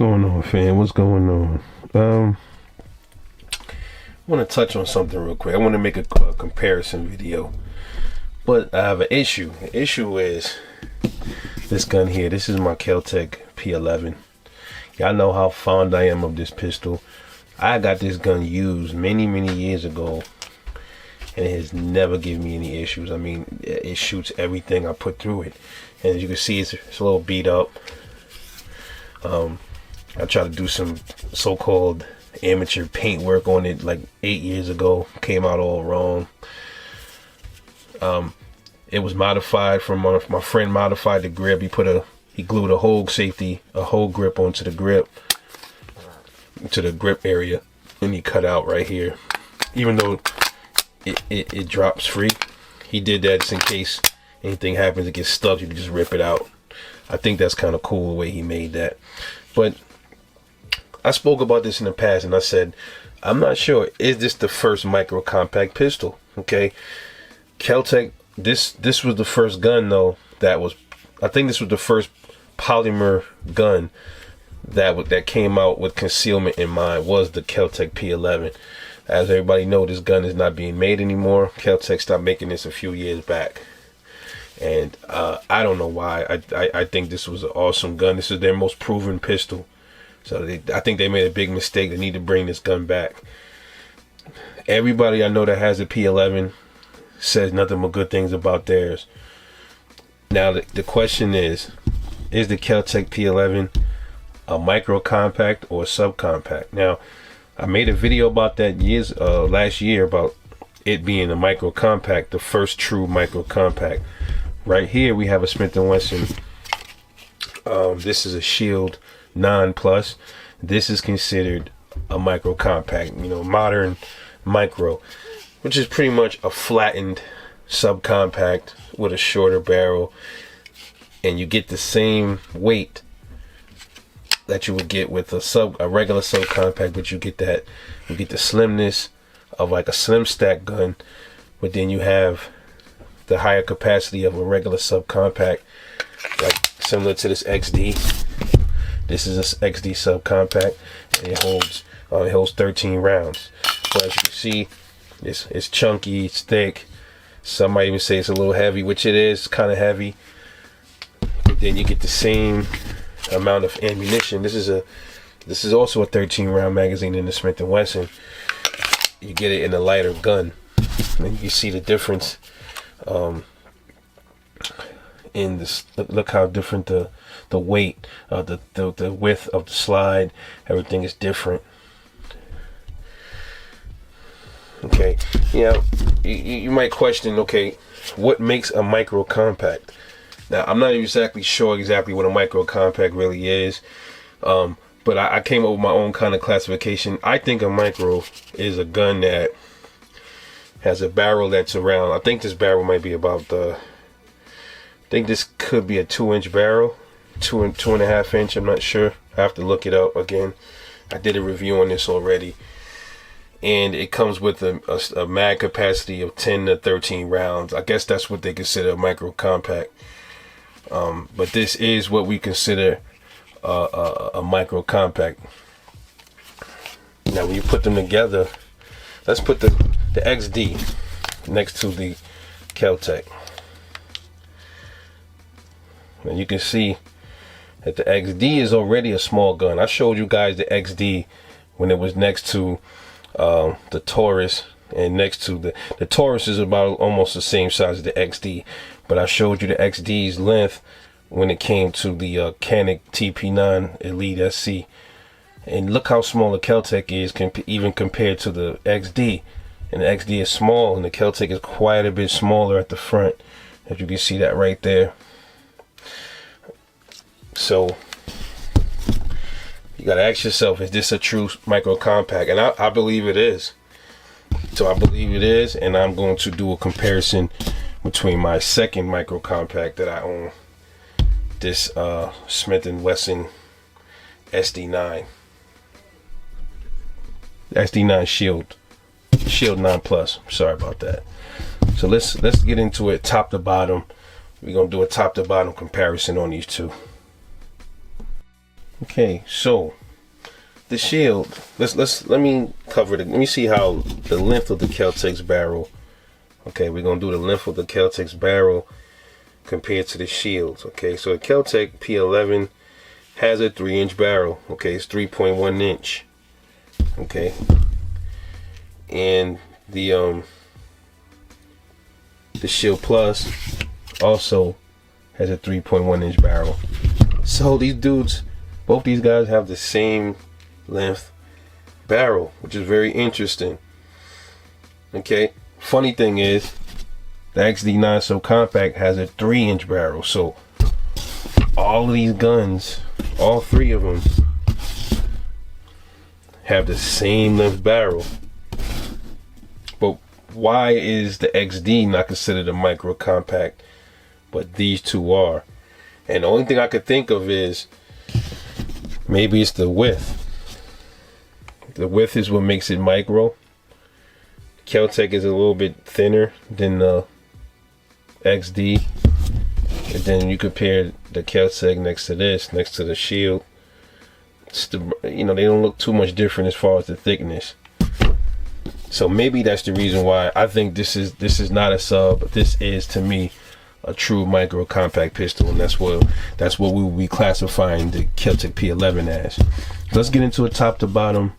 going on, fam? What's going on? I want to touch on something real quick. I want to make a comparison video, but I have an issue. The issue is this gun here. This is my Kel-Tec P11. Y'all know how fond I am of this pistol. I got this gun used many years ago, and it has never given me any issues. I mean, it shoots everything I put through it, and as you can see, it's a little beat up. I tried to do some so-called amateur paint work on it like 8 years ago. Came out all wrong. It was modified from my friend. Modified the grip. He glued a whole grip onto the grip, to the grip area, and he cut out right here. Even though it drops free, he did that just in case anything happens, it gets stuck, you can just rip it out. I think that's kind of cool the way he made that. But I spoke about this in the past, and I said, I'm not sure, is this the first micro compact pistol? Okay, Keltec, this was the first gun though I think this was the first polymer gun that came out with concealment in mind, was the Keltec P11. As everybody knows, this gun is not being made anymore. Keltec stopped making this a few years back, and I don't know why. I think this was an awesome gun. This is their most proven pistol, so I think they made a big mistake. They need to bring this gun back. Everybody I know that has a P11 says nothing but good things about theirs. Now the question is the Keltec P11 a micro compact or a subcompact? Now, I made a video about that last year about it being a micro compact, the first true micro compact. Right here we have a Smith & Wesson. This is a Shield 9 Plus. This is considered a micro compact, modern micro, which is pretty much a flattened subcompact with a shorter barrel, and you get the same weight that you would get with a regular subcompact, but you get the slimness of like a slim stack gun, but then you have the higher capacity of a regular subcompact, like similar to this XD. This is a XD subcompact, and it holds 13 rounds. But as you can see, it's chunky, it's thick. Some might even say it's a little heavy, which it is kind of heavy. But then you get the same amount of ammunition. This is also a 13 round magazine in the Smith & Wesson. You get it in a lighter gun, and you see the difference in this. Look how different the weight, the width of the slide, everything is different. Okay, you might question, okay, what makes a micro compact? Now, I'm not exactly sure what a micro compact really is, but I came up with my own kind of classification. I think a micro is a gun that has a barrel that's around, I think this barrel might be about I think this could be a 2-inch barrel, 2.5 inch, I'm not sure. I have to look it up again. I did a review on this already. And it comes with a mag capacity of 10 to 13 rounds. I guess that's what they consider a micro compact. But this is what we consider a micro compact. Now, when you put them together, let's put the XD next to the Keltec. And you can see that the XD is already a small gun. I showed you guys the XD when it was next to the Taurus, and next to the Taurus is about almost the same size as the XD, but I showed you the XD's length when it came to the Canik TP9 Elite SC, and look how small the Keltec is even compared to the XD. And the XD is small, and the Keltec is quite a bit smaller at the front, as you can see that right there. So you gotta ask yourself, is this a true micro compact? And I believe it is. So I believe it is, and I'm going to do a comparison between my second micro compact that I own, this Smith & Wesson SD9 Shield 9 Plus. Sorry about that. So let's get into it top to bottom. We're gonna do a top to bottom comparison on these two. Okay, so the shield. Let me cover it. Let me see how the length of the Keltec's barrel. Okay, we're gonna do the length of the Keltec's barrel compared to the shields. Okay, so the Keltec P11 has a 3-inch barrel. Okay, it's 3.1 inch. Okay, and the Shield Plus also has a 3.1 inch barrel. So these dudes, both these guys have the same length barrel, which is very interesting. Okay, funny thing is the XD9 So Compact has a 3-inch barrel. So all of these guns, all three of them, have the same length barrel. But why is the XD not considered a micro compact, but these two are? And the only thing I could think of is maybe it's the width. The width is what makes it micro. Keltec is a little bit thinner than the XD. And then you compare the Keltec next to this, next to the Shield. It's the, you know, they don't look too much different as far as the thickness. So maybe that's the reason why I think this is not a sub, but this is, to me, a true micro compact pistol, and that's what we will be classifying the Keltec P11 as. Let's get into a top to bottom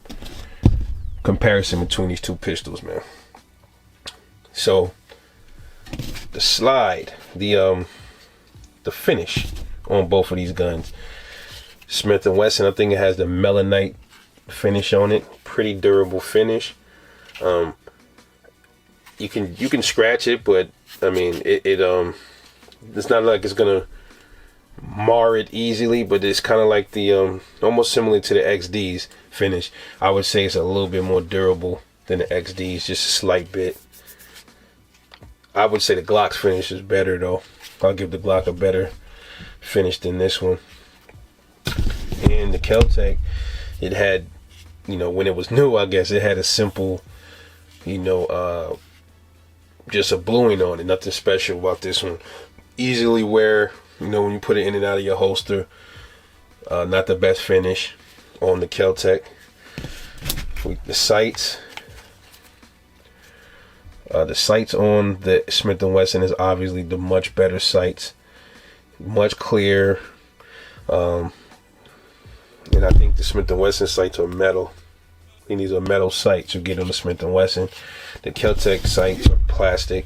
comparison between these two pistols, man. So the slide, the finish on both of these guns. Smith & Wesson, I think it has the melanite finish on it. Pretty durable finish. You can scratch it, but I mean it's not like it's gonna mar it easily, but it's kind of like the almost similar to the XD's finish. I would say it's a little bit more durable than the XD's, just a slight bit. I would say the Glock's finish is better though. I'll give the Glock a better finish than this one. And the Keltec, it had, you know, when it was new, I guess it had a simple, you know, just a bluing on it, nothing special about this one. Easily wear, you know, when you put it in and out of your holster. Not the best finish on the Keltec. The sights on the Smith & Wesson is obviously the much better sights, much clearer. And I think the Smith & Wesson sights are metal. I think these are metal sights you get on the Smith & Wesson. The Keltec sights are plastic.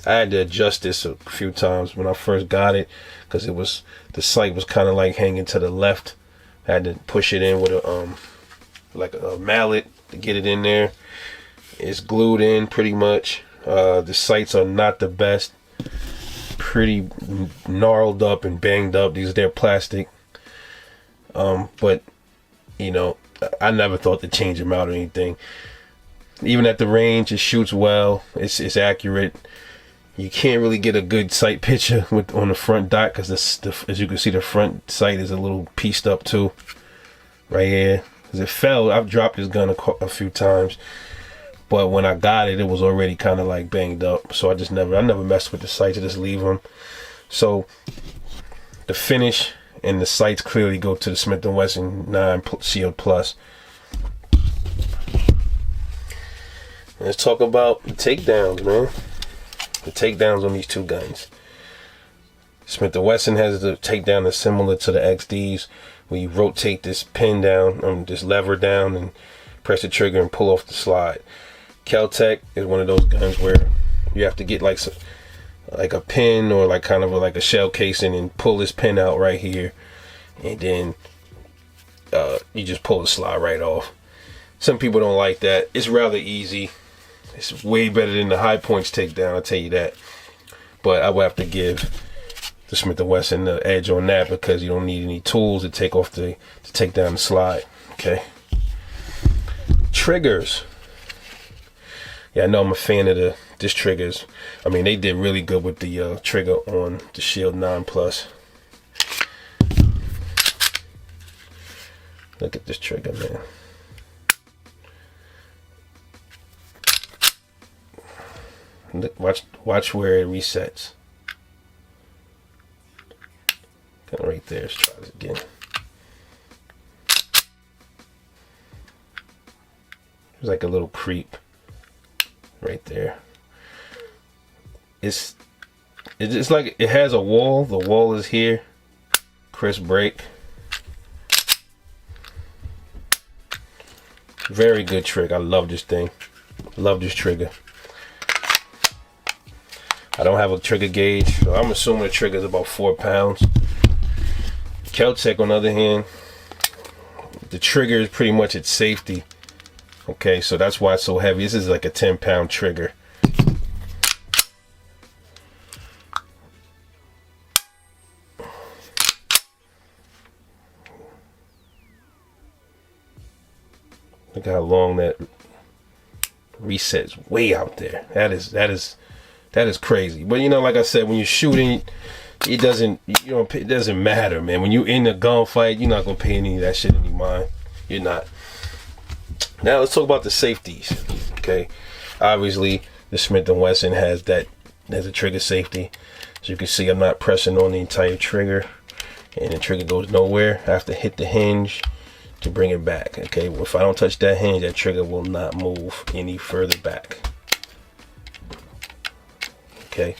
I had to adjust this a few times when I first got it, because it was, the sight was kind of like hanging to the left. I had to push it in with a like a mallet to get it in there. It's glued in pretty much. The sights are not the best. Pretty gnarled up and banged up. They're plastic. But you know, I never thought to change them out or anything. Even at the range, it shoots well. It's accurate. You can't really get a good sight picture on the front dot, because as you can see, the front sight is a little pieced up too, right here. Because it fell. I've dropped this gun a few times, but when I got it, it was already kind of like banged up. So I never messed with the sights. I just leave them. So the finish and the sights clearly go to the Smith & Wesson 9 Shield Plus. Let's talk about the takedowns, man. The takedowns on these two guns. Smith & Wesson has the takedown that's similar to the XD's, where you rotate this pin down, this lever down, and press the trigger and pull off the slide. Keltec is one of those guns where you have to get like a pin or like kind of like a shell casing and pull this pin out right here, and then you just pull the slide right off. Some people don't like that. It's rather easy. It's way better than the High Points takedown, I'll tell you that. But I would have to give the Smith & Wesson the edge on that, because you don't need any tools to take down the slide. Okay. Triggers. Yeah, I know I'm a fan of this triggers. I mean, they did really good with the trigger on the Shield 9 Plus. Look at this trigger, man. Watch where it resets. Kind of right there. Let's try this again. There's like a little creep right there. It's like it has a wall. The wall is here. Crisp break. Very good trick. I love this thing. Love this trigger. I don't have a trigger gauge, so I'm assuming the trigger is about 4 pounds. Keltec, on the other hand, the trigger is pretty much its safety. Okay, so that's why it's so heavy. This is like a 10-pound trigger. Look how long that reset's way out there. That is crazy. But you know, like I said, when you're shooting, it doesn't matter, man. When you're in a gunfight, you're not gonna pay any of that shit any mind. You're not. Now let's talk about the safeties. Okay, obviously the Smith & Wesson has a trigger safety. So you can see I'm not pressing on the entire trigger, and the trigger goes nowhere. I have to hit the hinge to bring it back. Okay, well, if I don't touch that hinge, that trigger will not move any further back. Okay,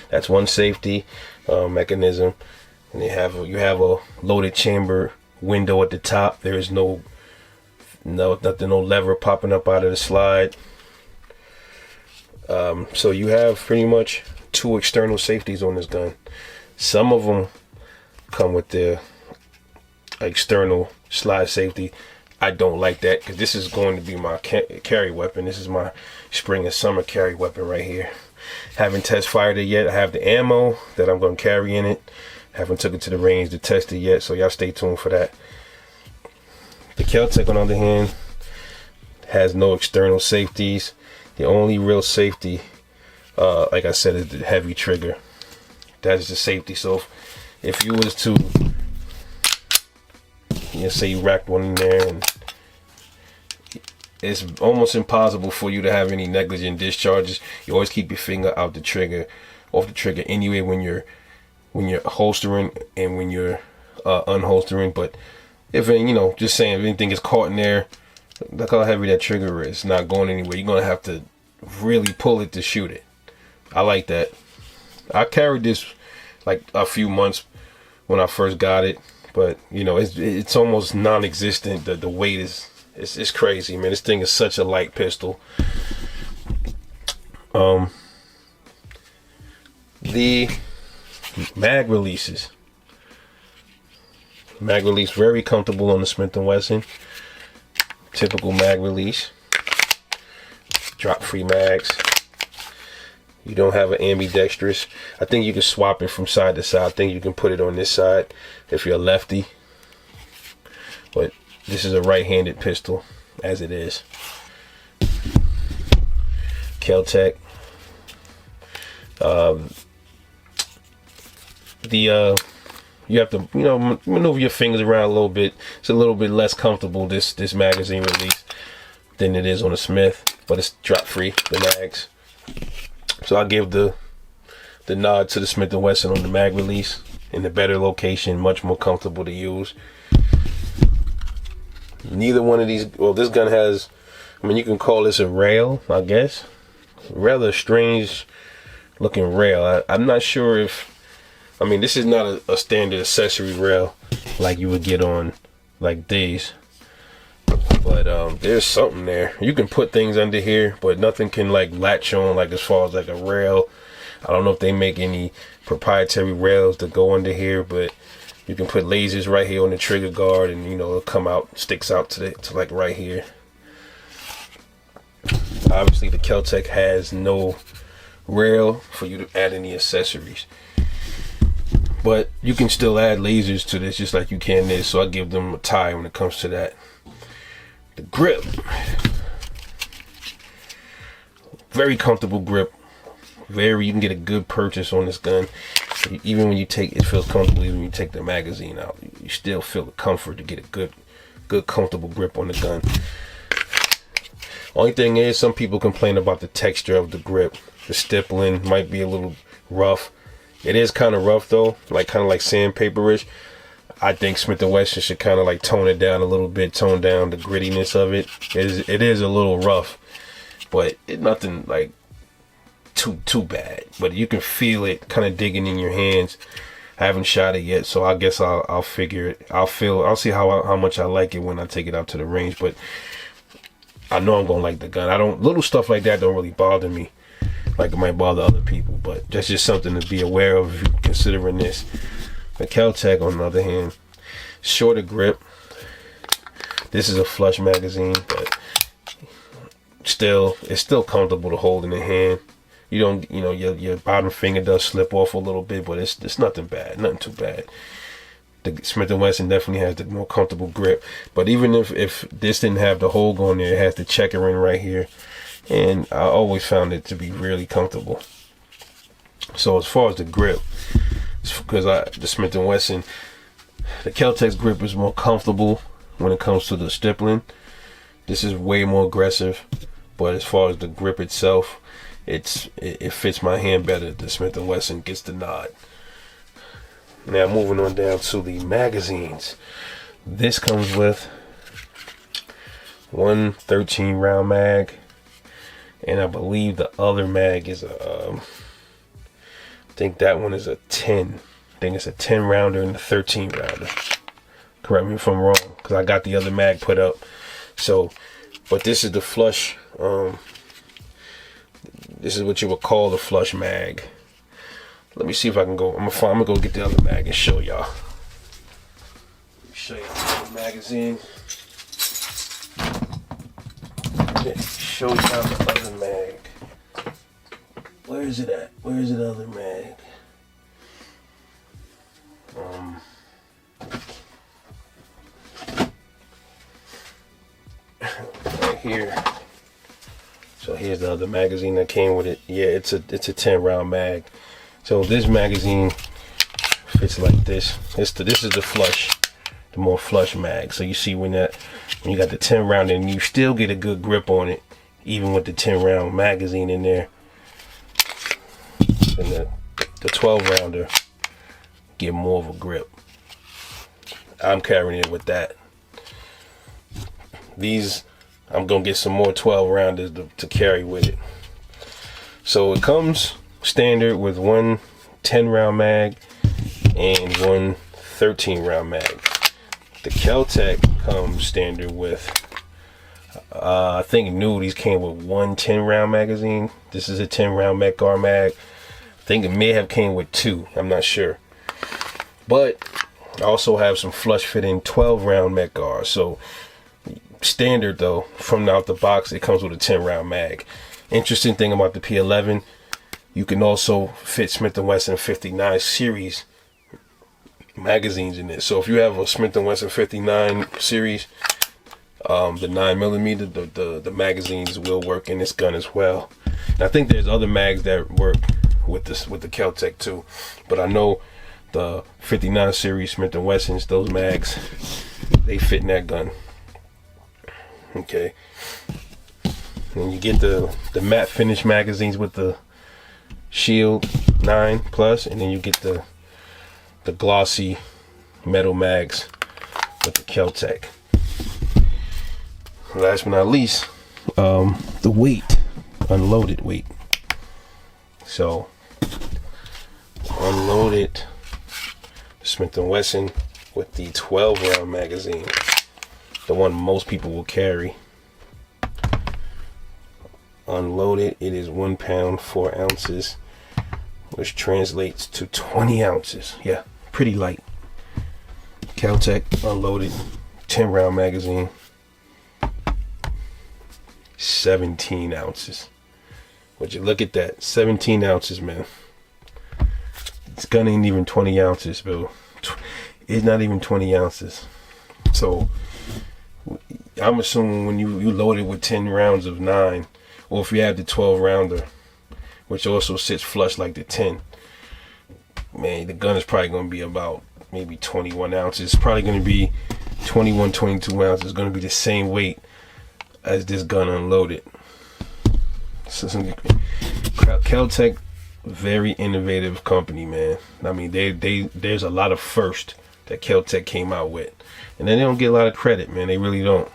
that's one safety mechanism. And you have a loaded chamber window at the top. There is no lever popping up out of the slide. So you have pretty much 2 external safeties on this gun. Some of them come with the external slide safety. I don't like that because this is going to be my carry weapon. This is my spring and summer carry weapon right here. Haven't test fired it yet. I have the ammo that I'm going to carry in it. Haven't took it to the range to test it yet, so y'all stay tuned for that. The Keltec, on the other hand, has no external safeties. The only real safety, like I said, is the heavy trigger. That is the safety. So if you was to, say you racked one in there, and it's almost impossible for you to have any negligent discharges. You always keep your finger off the trigger anyway when you're holstering and when you're unholstering. But if just saying, if anything is caught in there, look how heavy that trigger is. It's not going anywhere. You're gonna have to really pull it to shoot it. I like that. I carried this like a few months when I first got it, but it's almost non-existent. The weight is it's crazy, man. This thing is such a light pistol. The mag release very comfortable on the Smith & Wesson. Typical mag release. Drop free mags. You don't have an ambidextrous. I think you can swap it from side to side. I think you can put it on this side if you're a lefty. But this is a right-handed pistol, as it is. Keltec. You have to maneuver your fingers around a little bit. It's a little bit less comfortable, this magazine release, than it is on a Smith, but it's drop free, the mags. So I give the nod to the Smith & Wesson on the mag release. In the better location, much more comfortable to use. Neither one of these, well, this gun has, you can call this a rail, I guess. Rather strange looking rail. I'm not sure if, this is not a standard accessory rail like you would get on like these. But there's something there. You can put things under here, but nothing can like latch on like as far as like a rail. I don't know if they make any proprietary rails that go under here, but you can put lasers right here on the trigger guard, and it'll come out, sticks out to like right here. Obviously the Keltec has no rail for you to add any accessories, but you can still add lasers to this just like you can this, so I give them a tie when it comes to that. The grip, very comfortable grip. You can get a good purchase on this gun. Even when you take it, feels comfortable. Even when you take the magazine out, you still feel the comfort to get a good comfortable grip on the gun. Only thing is, some people complain about the texture of the grip. The stippling might be a little rough. It is kind of rough though, kind of like sandpaperish. I think Smith & Wesson should kind of like tone it down a little bit, tone down the grittiness of it. It is a little rough, but it's nothing like too bad. But you can feel it kind of digging in your hands. I haven't shot it yet, so I guess I'll figure it. I'll see how much I like it when I take it out to the range. But I know I'm gonna like the gun. Little stuff like that don't really bother me, like it might bother other people. But that's just something to be aware of if you're considering this. The Kel-Tec, on the other hand, shorter grip. This is a flush magazine, but it's still comfortable to hold in the hand. You don't, your bottom finger does slip off a little bit, but it's nothing bad, nothing too bad. The Smith & Wesson definitely has the more comfortable grip. But even if this didn't have the hole going there, it has the checker in right here, and I always found it to be really comfortable. So as far as the grip, because the Smith & Wesson, the Keltec's grip is more comfortable when it comes to the stippling. This is way more aggressive, but as far as the grip itself, it fits my hand better. The Smith & Wesson gets the nod. Now moving on down to the magazines. This comes with one 13 round mag, and I believe the other mag is I think that one is a 10. I think it's a 10 rounder and a 13 rounder. Correct me if I'm wrong, because I got the other mag put up. So, but this is the flush. This is what you would call the flush mag. Let me see if I can go. I'm gonna go get the other mag and show y'all. Show you the magazine. Yeah, show y'all the other mag. Where is it at? Where is the other mag? Right here. So here's the other magazine that came with it. Yeah, it's a 10 round mag. So this magazine fits like this. This is the flush, the more flush mag. So you see when you got the 10 round and you still get a good grip on it, even with the 10 round magazine in there. And the 12 rounder get more of a grip. I'm carrying it with that. These, I'm gonna get some more 12 rounders to carry with it. So it comes standard with one 10 round mag and one 13 round mag. The Kel-Tec comes standard with I think new these came with one 10 round magazine. This is a 10 round Metgar mag. I think it may have came with two, I'm not sure. But I also have some flush fitting 12 round Metgar. So standard though, from out the box, it comes with a 10 round mag. Interesting thing about the P11, you can also fit Smith & Wesson 59 series magazines in it. So if you have a Smith & Wesson 59 series, the 9mm, the magazines will work in this gun as well. And I think there's other mags that work with the Kel-Tec too, but I know the 59 series Smith & Wessons, those mags, they fit in that gun. Okay, and you get the matte finish magazines with the Shield 9 Plus, and then you get the glossy metal mags with the Kel-Tec. Last but not least, the weight, unloaded weight. So unloaded Smith & Wesson with the 12 round magazine, the one most people will carry. Unloaded, it is 1 pound 4 ounces, which translates to 20 ounces. Yeah, pretty light. Kel-Tec unloaded 10 round magazine, 17 ounces. Would you look at that? 17 ounces, man. This gun ain't even 20 ounces, Bill. It's not even 20 ounces. So I'm assuming when you load it with 10 rounds of 9, or if you have the 12 rounder, which also sits flush like the 10, man, the gun is probably going to be about maybe 21 ounces. It's probably going to be 21, 22 ounces. It's going to be the same weight as this gun unloaded. So Kel-Tec, very innovative company, man. I mean, there's a lot of first that Keltec came out with. And then they don't get a lot of credit, man. They really don't.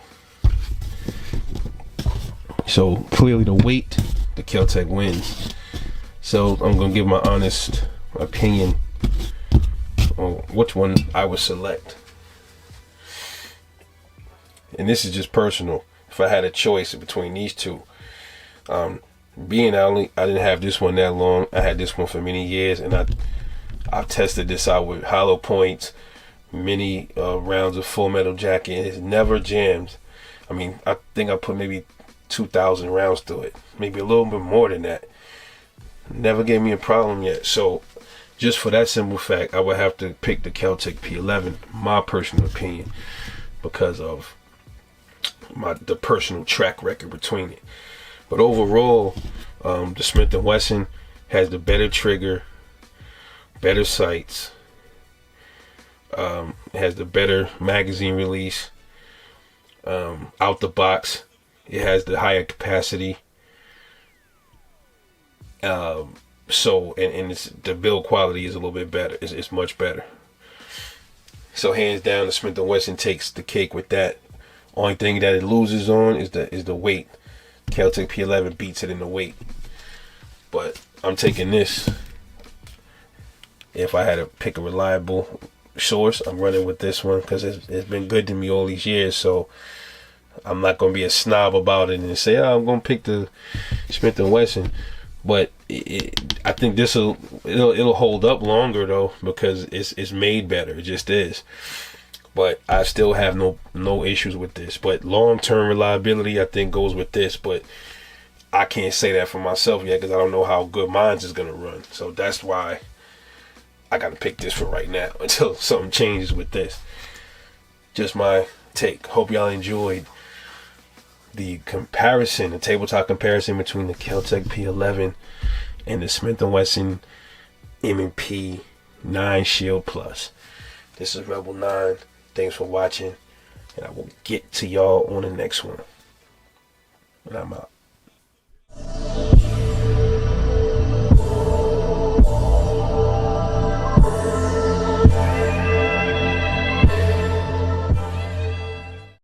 So clearly the weight, the Keltec wins. So I'm gonna give my honest opinion on which one I would select. And this is just personal. If I had a choice between these two, being I didn't have this one that long. I had this one for many years, and I've tested this out with hollow points, many rounds of full metal jacket. It's never jammed. I mean, I think I put maybe 2,000 rounds through it, maybe a little bit more than that. Never gave me a problem yet. So just for that simple fact, I would have to pick the Kel-Tec P11, my personal opinion, because of the personal track record between it. But overall, the Smith & Wesson has the better trigger, better sights, has the better magazine release, out the box. It has the higher capacity. So the build quality is a little bit better. It's much better. So hands down, the Smith & Wesson takes the cake with that. Only thing that it loses on is the weight. Kel-Tec P11 beats it in the weight. But I'm taking this. If I had to pick a reliable source, I'm running with this one because it's been good to me all these years. So I'm not going to be a snob about it and say, oh, I'm going to pick the Smith & Wesson. But I think it'll hold up longer though, because it's made better. It just is. But I still have no issues with this. But long-term reliability, I think, goes with this. But I can't say that for myself yet because I don't know how good mine's is going to run. So that's why I got to pick this for right now until something changes with this. Just my take. Hope y'all enjoyed the comparison, the tabletop comparison between the Kel-Tec P11 and the Smith & Wesson M&P 9 Shield Plus. This is Rebel 9. Thanks for watching, and I will get to y'all on the next one. And I'm out.